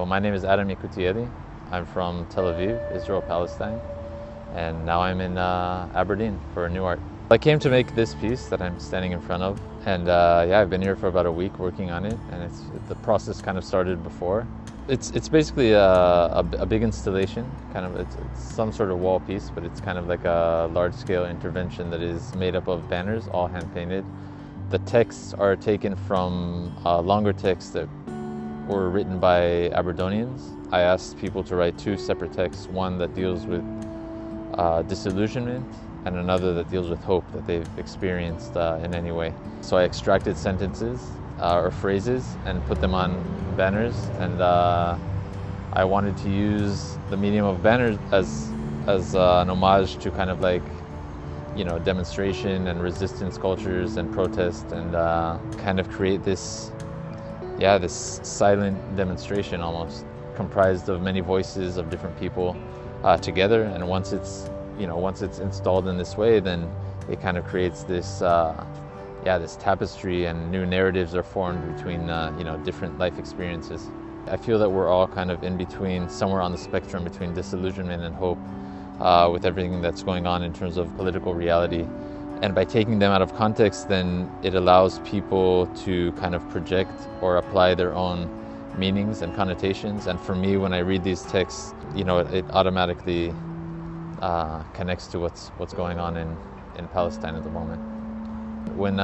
Well, my name is Addam Yekutieli. I'm from Tel Aviv, Israel, Palestine, and now I'm in Aberdeen for Nuart. I came to make this piece that I'm standing in front of, and I've been here for about a week working on it, and the process kind of started before. It's basically a big installation, it's some sort of wall piece, but it's kind of like a large-scale intervention that is made up of banners, all hand-painted. The texts are taken from longer texts that were written by Aberdonians. I asked people to write two separate texts, one that deals with disillusionment and another that deals with hope that they've experienced in any way. So I extracted sentences or phrases and put them on banners, and I wanted to use the medium of banners as an homage to kind of like, demonstration and resistance cultures and protest, and kind of create this silent demonstration almost, comprised of many voices of different people together. And once it's installed in this way, then it kind of creates this this tapestry, and new narratives are formed between different life experiences. I feel that we're all kind of in between, somewhere on the spectrum between disillusionment and hope, with everything that's going on in terms of political reality. And by taking them out of context, then it allows people to kind of project or apply their own meanings and connotations. And for me, when I read these texts, it automatically connects to what's going on in Palestine at the moment. When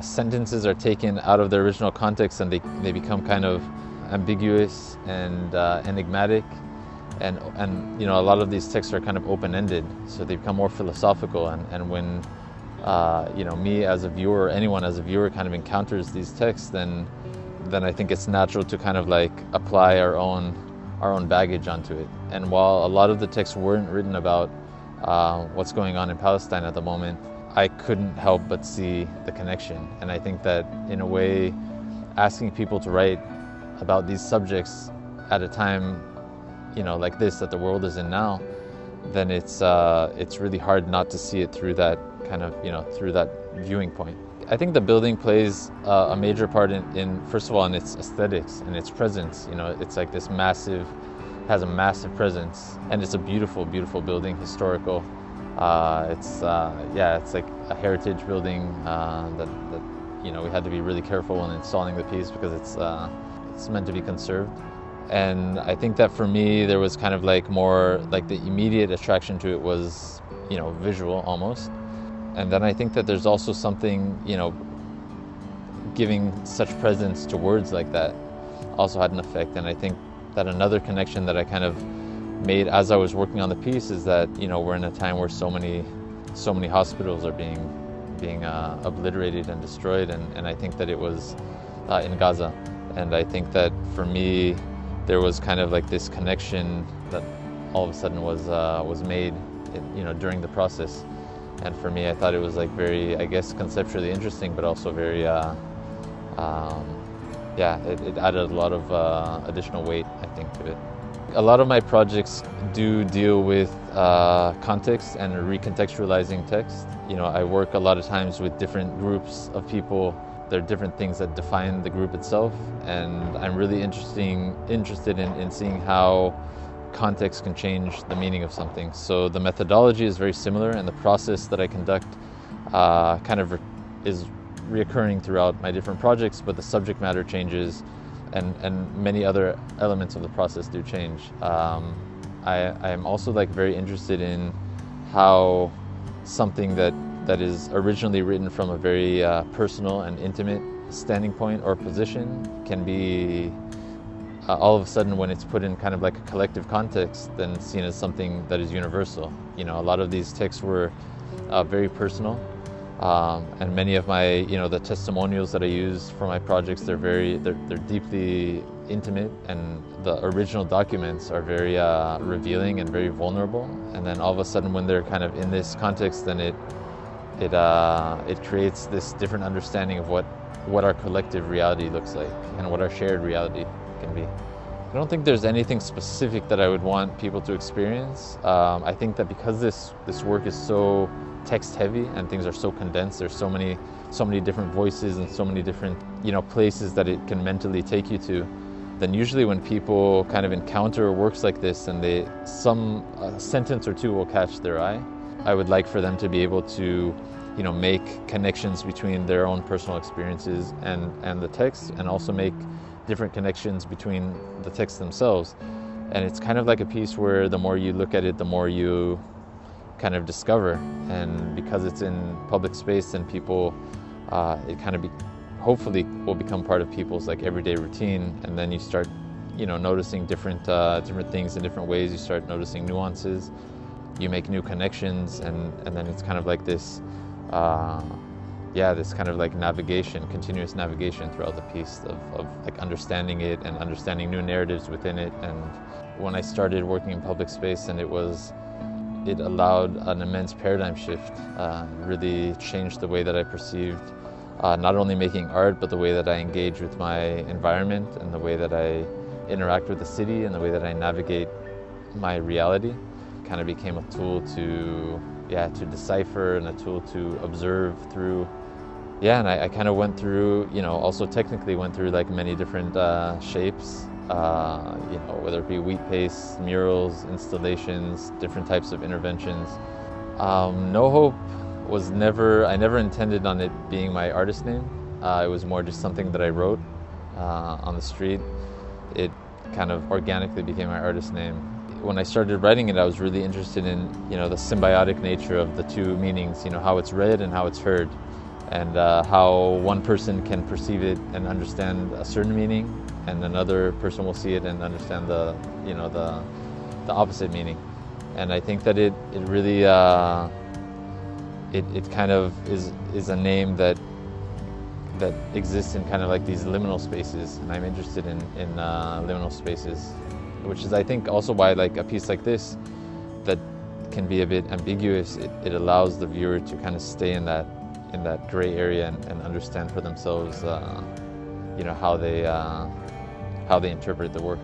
sentences are taken out of their original context and they become kind of ambiguous and enigmatic, and a lot of these texts are kind of open-ended, so they become more philosophical. And when me as a viewer, or anyone as a viewer, kind of encounters these texts, then I think it's natural to kind of like apply our own baggage onto it. And while a lot of the texts weren't written about what's going on in Palestine at the moment, I couldn't help but see the connection. And I think that in a way, asking people to write about these subjects at a time like this that the world is in now, then it's really hard not to see it through that kind of through that viewing point. I think the building plays a major part in first of all in its aesthetics and its presence. It's like this has a massive presence, and it's a beautiful building, historical. It's like a heritage building that we had to be really careful when installing the piece, because it's meant to be conserved. And I think that for me, there was kind of like more like the immediate attraction to it was visual almost. And then I think that there's also something, giving such presence to words like that also had an effect. And I think that another connection that I kind of made as I was working on the piece is that, we're in a time where so many hospitals are being obliterated and destroyed. And I think that it was in Gaza. And I think that for me, there was kind of like this connection that all of a sudden was made, during the process. And for me, I thought it was like very, I guess, conceptually interesting, but also very, it added a lot of additional weight, I think, to it. A lot of my projects do deal with context and recontextualizing text. I work a lot of times with different groups of people. There are different things that define the group itself, and I'm really interested in seeing how context can change the meaning of something. So the methodology is very similar, and the process that I conduct is reoccurring throughout my different projects, but the subject matter changes, and many other elements of the process do change. I am also very interested in how something that is originally written from a very personal and intimate standing point or position can be all of a sudden, when it's put in kind of like a collective context, then seen as something that is universal. A lot of these texts were very personal, and many of my the testimonials that I use for my projects, they're deeply intimate, and the original documents are very revealing and very vulnerable. And then all of a sudden, when they're kind of in this context, then it creates this different understanding of what our collective reality looks like and what our shared reality can be. I don't think there's anything specific that I would want people to experience. I think that because this work is so text heavy and things are so condensed, there's so many different voices and so many different places that it can mentally take you to. then usually when people kind of encounter works like this and some sentence or two will catch their eye, I would like for them to be able to, make connections between their own personal experiences and the text, and also make different connections between the texts themselves. And it's kind of like a piece where the more you look at it, the more you kind of discover. And because it's in public space, and people, it kind of hopefully will become part of people's like everyday routine. And then you start, noticing different things in different ways. You start noticing nuances. You make new connections, and then it's kind of like this, this kind of like navigation, continuous navigation throughout the piece of like understanding it and understanding new narratives within it. And when I started working in public space, and it allowed an immense paradigm shift, really changed the way that I perceived not only making art, but the way that I engage with my environment, and the way that I interact with the city, and the way that I navigate my reality. Kind of became a tool to decipher, and a tool to observe through. And I kind of went through, also technically went through like many different shapes, whether it be wheat paste, murals, installations, different types of interventions. No Hope I never intended on it being my artist name. It was more just something that I wrote on the street. It kind of organically became my artist name. When I started writing it, I was really interested in, the symbiotic nature of the two meanings, how it's read and how it's heard, and how one person can perceive it and understand a certain meaning, and another person will see it and understand the opposite meaning. And I think that it really, it kind of is a name that exists in kind of like these liminal spaces, and I'm interested in liminal spaces, which is, I think, also why like a piece like this that can be a bit ambiguous, it allows the viewer to kind of stay in that gray area and understand for themselves, how they interpret the work.